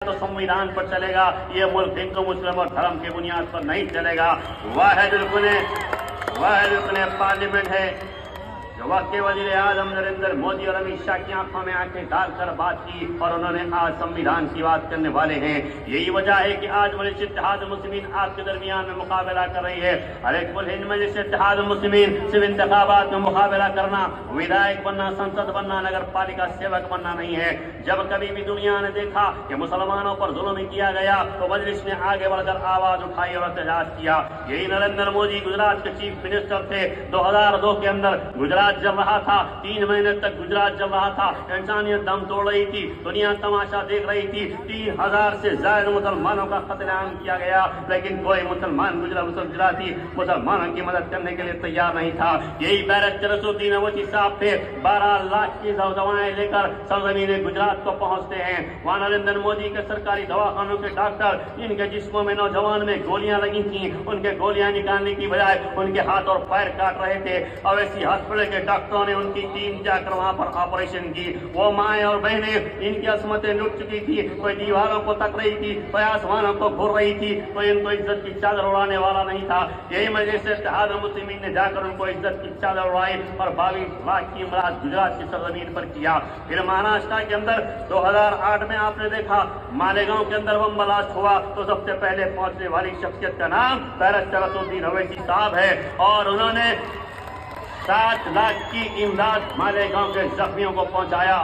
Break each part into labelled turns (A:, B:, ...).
A: तो संविधान पर चलेगा। ये मुल्क हिंदू मुस्लिम और धर्म की बुनियाद पर नहीं चलेगा। वह रुकने पार्लियामेंट है जो वक्त के वजीर आजम नरेंद्र मोदी और अमित शाह की आंखों में आंखें डालकर बात की और उन्होंने आज संविधान की बात करने वाले हैं। यही वजह है कि आज मजलिस इत्तेहाद मुस्लिमीन आपके दरमियान में मुकाबला कर रही है। अरे कुल हिंद मजलिस इत्तेहाद मुस्लिमीन सिर्फ इंतखाबात में मुकाबला करना, विधायक बनना, संसद बनना, नगर पालिका सेवक बनना नहीं है। जब कभी भी दुनिया ने देखा कि मुसलमानों पर जुल्म किया गया तो मजलिस ने आगे बढ़कर आवाज उठाई और एहतजाज किया। यही नरेंद्र मोदी गुजरात के चीफ मिनिस्टर थे। 2002 के अंदर गुजरात जल रहा था, 3 महीने तक गुजरात जल रहा था, इंसानियत दम तोड़ रही थी, दुनिया तमाशा देख रही थी। 3000 से ज्यादा मुसलमानों का कत्लेआम किया गया, लेकिन कोई मुसलमान गुजराती मुसलमानों की मदद करने के लिए तैयार नहीं था। यही बैरिस्टर असदुद्दीन ओवैसी साहब थे, 12 लाख की दवाएं लेकर सरजमीन गुजरात को पहुंचते हैं। वहां नरेंद्र मोदी के सरकारी दवाखानों के डॉक्टर, इनके जिस्मों में नौजवान में गोलियां लगी थी, उनके गोलियां निकालने की बजाय उनके हाथ और पैर काट रहे थे। अवैसी हॉस्पिटल के डॉक्टरों ने उनकी टीम जाकर वहां पर ऑपरेशन की। वो माएं और बहनें, इनकी असमतें लुट चुकी थी, कोई दीवारों को तक रही थी, कोई आसमानों को घूर रही थी, कोई उनको इज्जत की चादर उड़ाने वाला नहीं था। यही मजलिस इत्तेहाद मुस्लिमीन ने जाकर उनको इज्जत की चादर उड़ाई और 22 लाख की इमदाद गुजरात की सरजमीन पर किया। फिर महाराष्ट्र के अंदर 2008 में आपने देखा मालेगांव के अंदर बम ब्लास्ट हुआ तो सबसे पहले पहुंचने वाली शख्सियत का नाम बैरिस्टर असदुद्दीन ओवैसी साहब है और उन्होंने 7 लाख की इमदाद मालेगांव के जख्मियों को पहुंचाया।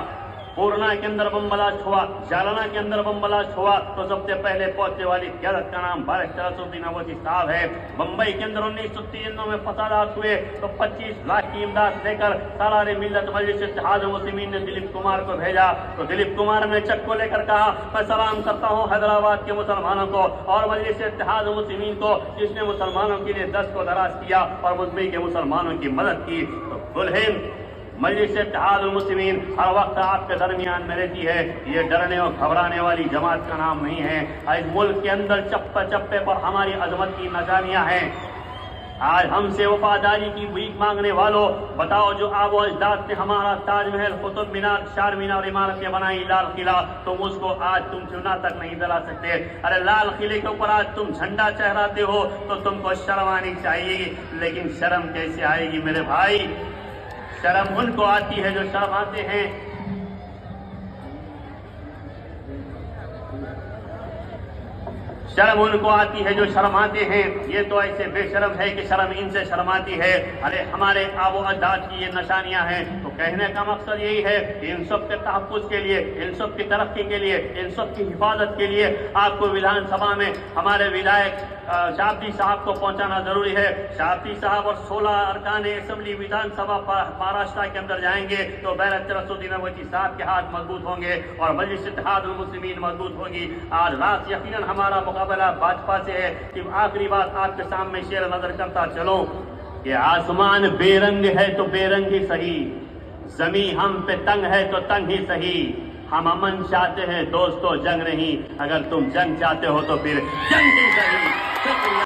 A: पूर्णा के अंदर बम ब्लास्ट हुआ, जालना के अंदर बम ब्लास्ट हुआ तो सबसे पहले पहुंचने वाली क्यादत का नाम बैरिस्टर असदुद्दीन ओवैसी साहब है। मुंबई के अंदर 1993 में फसादात हुए तो 25 लाख की इमदाद लेकर सालारे मिल्लत मजलिस इत्तेहाद मुस्लिमीन ने दिलीप कुमार को भेजा तो दिलीप कुमार ने चेक को लेकर कहा, मैं सलाम करता हूँ हैदराबाद के मुसलमानों को और मजलिस इत्तेहाद मुस्लिमीन को जिसने मुसलमानों के लिए दस्त को दराज किया और मुंबई के मुसलमानों की मदद की। तो कुल हिंद मजलिस इत्तेहाद मुस्लिमीन हर वक्त आपके दरमियान में रहती है। ये डरने और घबराने वाली जमात का नाम नहीं है। आज मुल्क के अंदर चप्पे चप्पे पर हमारी अजमत की निशानियां हैं। आज हमसे वफादारी की भीख मांगने वालों, बताओ जो आबो अजदाद ने हमारा ताजमहल, कुतुब मीनार, चार मीनार इमारतें बनाई, लाल किला, तुम उसको आज तुम चुना तक नहीं जला सकते। अरे लाल किले के ऊपर आज तुम झंडा चढ़ाते हो तो तुमको शर्म आनी चाहिए, लेकिन शर्म कैसे आएगी मेरे भाई? शर्म उनको आती है जो शर्माते हैं। शर्म उनको आती है जो शर्माते हैं। ये तो ऐसे बेशर्म है कि शर्म इनसे शर्माती है। अरे हमारे आबो अजदाद की ये निशानियां हैं। तो कहने का मकसद यही है कि इन सब के तहफ्फुज के लिए, इन सब की तरक्की के लिए, इन सब की हिफाजत के लिए आपको विधानसभा में हमारे विधायक शाब्दी साहब को पहुंचाना जरूरी है। शाब्दी साहब और 16 अरकान असेंबली विधानसभा महाराष्ट्र के अंदर जाएंगे तो बैरिस्टर असदुद्दीन ओवैसी साहब के हाथ मजबूत होंगे और मजलिस इत्तेहाद मुस्लिमीन मजबूत होगी। आज रात यकीनन हमारा मुकाबला भाजपा से है। कि आखिरी बात आपके सामने शेर नजर करता चलो कि आसमान बेरंग है तो बेरंग ही सही, जमी हम पे तंग है तो तंग ही सही, हम अमन चाहते हैं दोस्तों जंग नहीं, अगर तुम जंग चाहते हो तो फिर जंग ही सही। शुक्रिया।